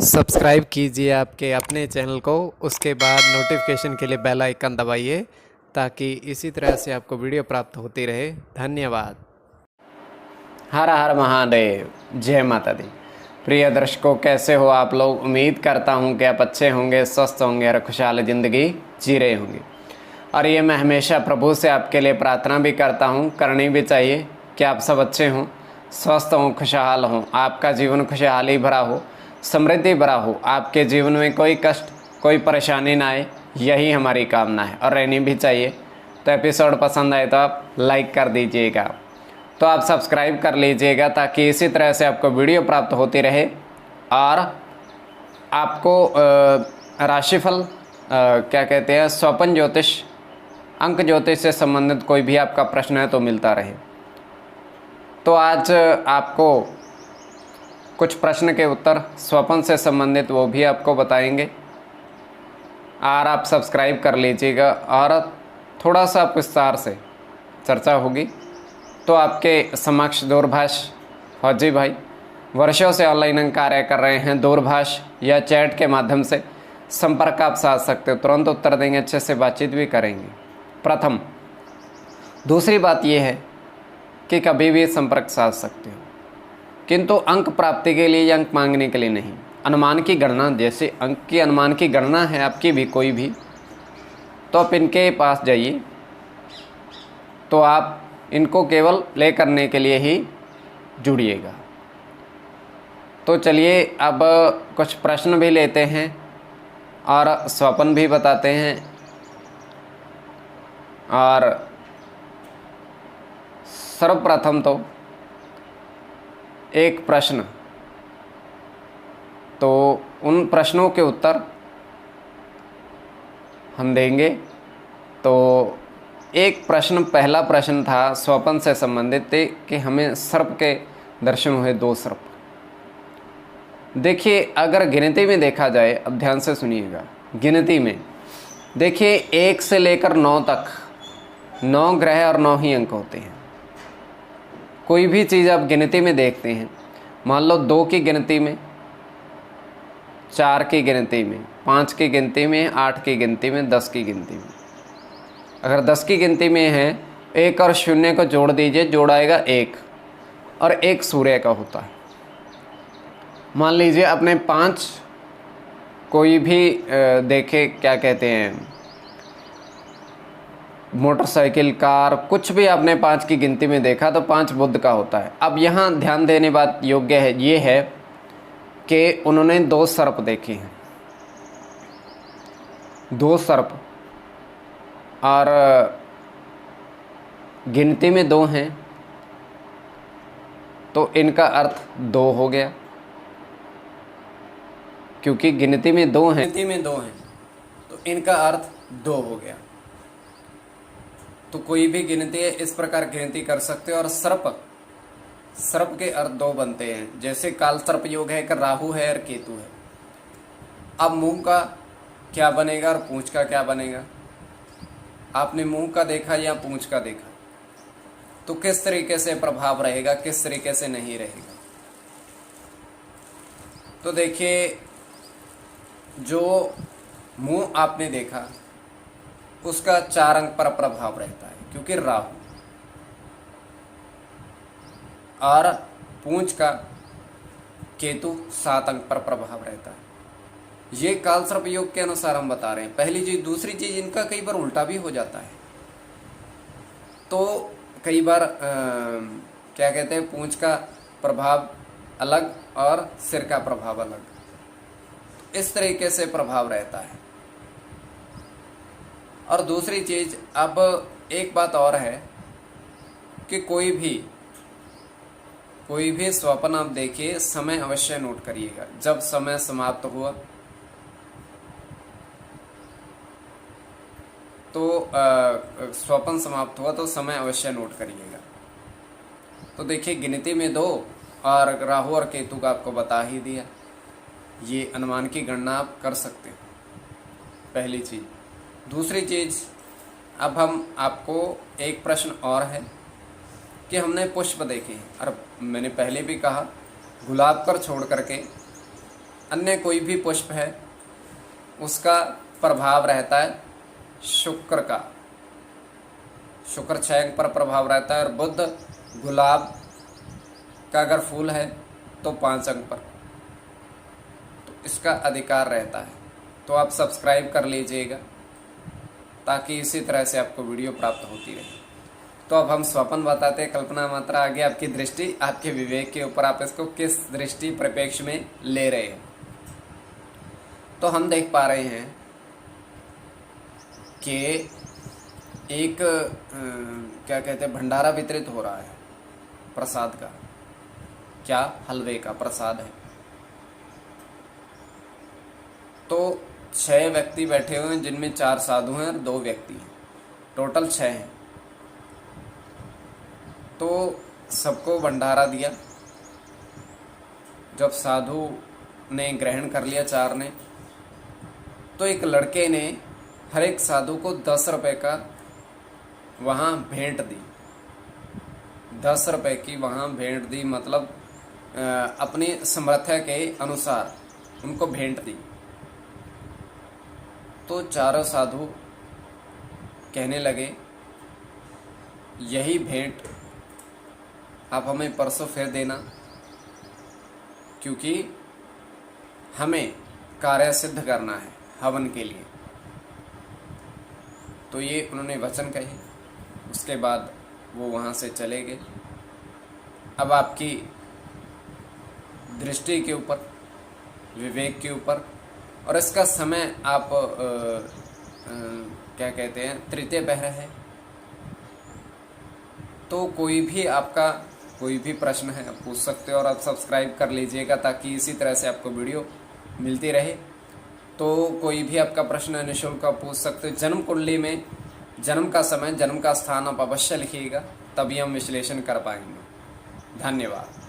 Subscribe कीजिए आपके अपने चैनल को, उसके बाद नोटिफिकेशन के लिए बेल आइकन दबाइए ताकि इसी तरह से आपको वीडियो प्राप्त होती रहे। धन्यवाद। हर हर महादेव, जय माता दी। प्रिय दर्शकों, कैसे हो आप लोग? उम्मीद करता हूँ कि आप अच्छे होंगे, स्वस्थ होंगे और खुशहाल ज़िंदगी जी रहे होंगे। और ये मैं हमेशा प्रभु से आपके लिए प्रार्थना भी करता हूँ, करनी भी चाहिए कि आप सब अच्छे हों, स्वस्थ हों, खुशहाल हों, आपका जीवन खुशहाली भरा हो, समृद्धि भरा हो, आपके जीवन में कोई कष्ट कोई परेशानी ना आए, यही हमारी कामना है और रहनी भी चाहिए। तो एपिसोड पसंद आए तो आप लाइक कर दीजिएगा, तो आप सब्सक्राइब कर लीजिएगा ताकि इसी तरह से आपको वीडियो प्राप्त होती रहे। और आपको राशिफल क्या कहते हैं, स्वपन ज्योतिष, अंक ज्योतिष से संबंधित कोई भी आपका प्रश्न है तो मिलता रहे। तो आज आपको कुछ प्रश्न के उत्तर स्वपन से संबंधित वो भी आपको बताएंगे और आप सब्सक्राइब कर लीजिएगा और थोड़ा सा विस्तार से चर्चा होगी। तो आपके समक्ष दूरभाष फौजी भाई वर्षों से ऑनलाइन कार्य कर रहे हैं, दूरभाष या चैट के माध्यम से संपर्क आप साध सकते हो, तुरंत उत्तर देंगे, अच्छे से बातचीत भी करेंगे। प्रथम। दूसरी बात यह है कि कभी भी संपर्क साध सकते हो, किंतु अंक प्राप्ति के लिए या अंक मांगने के लिए नहीं। अनुमान की गणना, जैसे अंक की अनुमान की गणना है आपकी भी कोई भी, तो आप इनके पास जाइए, तो आप इनको केवल प्ले करने के लिए ही जुड़िएगा। तो चलिए अब कुछ प्रश्न भी लेते हैं और स्वपन भी बताते हैं। और सर्वप्रथम तो एक प्रश्न, तो उन प्रश्नों के उत्तर हम देंगे। तो एक प्रश्न, पहला प्रश्न था स्वपन से संबंधित कि हमें सर्प के दर्शन हुए, 2 सर्प। देखिए, अगर गिनती में देखा जाए, अब ध्यान से सुनिएगा, गिनती में देखिए 1 से लेकर 9 तक 9 ग्रह और 9 ही अंक होते हैं। कोई भी चीज़ आप गिनती में देखते हैं, मान लो 2 की गिनती में, 4 की गिनती में, 5 की गिनती में, 8 की गिनती में, 10 की गिनती में। अगर 10 की गिनती में है, 1 और 0 को जोड़ दीजिए, जोड़ आएगा 1, और 1 सूर्य का होता है। मान लीजिए अपने 5 कोई भी देखे, क्या कहते हैं, मोटरसाइकिल, कार, कुछ भी आपने 5 की गिनती में देखा तो 5 बुध का होता है। अब यहाँ ध्यान देने बात योग्य है ये है कि उन्होंने 2 सर्प देखे हैं, 2 सर्प, और गिनती में 2 हैं, तो इनका अर्थ 2 हो गया, क्योंकि गिनती में 2 हैं, तो इनका अर्थ 2 हो गया। तो कोई भी गिनती है, इस प्रकार गिनती कर सकते हो। और सर्प के अर्थ 2 बनते हैं, जैसे काल सर्प योग है, एक राहु है और केतु है। अब मुंह का क्या बनेगा और पूंछ का क्या बनेगा? आपने मुंह का देखा या पूंछ का देखा, तो किस तरीके से प्रभाव रहेगा, किस तरीके से नहीं रहेगा? तो देखिए, जो मुंह आपने देखा उसका 4 अंक पर प्रभाव रहता है, क्योंकि राहु, और पूंछ का केतु 7 अंक पर प्रभाव रहता है। ये कालसर्प योग के अनुसार हम बता रहे हैं। पहली चीज। दूसरी चीज, इनका कई बार उल्टा भी हो जाता है। तो कई बार क्या कहते हैं, पूंछ का प्रभाव अलग और सिर का प्रभाव अलग, इस तरीके से प्रभाव रहता है। और दूसरी चीज, अब एक बात और है कि कोई भी स्वप्न आप देखिए, समय अवश्य नोट करिएगा। जब समय समाप्त हुआ तो स्वप्न समाप्त हुआ तो समय अवश्य नोट करिएगा। तो देखिए, गिनती में 2 और राहु और केतु का आपको बता ही दिया। ये अनुमान की गणना आप कर सकते हो, पहली चीज। दूसरी चीज, अब हम आपको एक प्रश्न और है कि हमने पुष्प देखे हैं, और मैंने पहले भी कहा, गुलाब पर छोड़ करके अन्य कोई भी पुष्प है उसका प्रभाव रहता है शुक्र का, शुक्र 6 अंक पर प्रभाव रहता है, और बुध गुलाब का अगर फूल है तो 5 अंक पर, तो इसका अधिकार रहता है। तो आप सब्सक्राइब कर लीजिएगा ताकि इसी तरह से आपको वीडियो प्राप्त होती रहे। तो अब हम स्वप्न बताते हैं, कल्पना मात्रा आगे आपकी दृष्टि आपके विवेक के ऊपर, आप इसको किस दृष्टि परिप्रेक्ष्य में ले रहे हैं। तो हम देख पा रहे हैं कि एक क्या कहते हैं, भंडारा वितरित हो रहा है प्रसाद का। क्या? हलवे का प्रसाद है। तो 6 व्यक्ति बैठे हुए हैं जिनमें 4 साधु हैं और 2 व्यक्ति हैं, टोटल 6 हैं। तो सबको भंडारा दिया। जब साधु ने ग्रहण कर लिया 4 ने, तो एक लड़के ने हर एक साधु को 10 रुपए का वहाँ भेंट दी। 10 रुपए की वहाँ भेंट दी, मतलब अपनी सामर्थ्य के अनुसार उनको भेंट दी। तो चारों साधु कहने लगे, यही भेंट आप हमें परसों फिर देना, क्योंकि हमें कार्य सिद्ध करना है हवन के लिए। तो ये उन्होंने वचन कहे। उसके बाद वो वहाँ से चले गए। अब आपकी दृष्टि के ऊपर, विवेक के ऊपर, और इसका समय आप क्या कहते हैं, तृतीय पहर है। तो कोई भी आपका कोई भी प्रश्न है आप पूछ सकते हो, और आप सब्सक्राइब कर लीजिएगा ताकि इसी तरह से आपको वीडियो मिलती रहे। तो कोई भी आपका प्रश्न है निःशुल्क आप पूछ सकते हो। जन्म कुंडली में जन्म का समय, जन्म का स्थान आप अवश्य लिखिएगा, तभी हम विश्लेषण कर पाएंगे। धन्यवाद।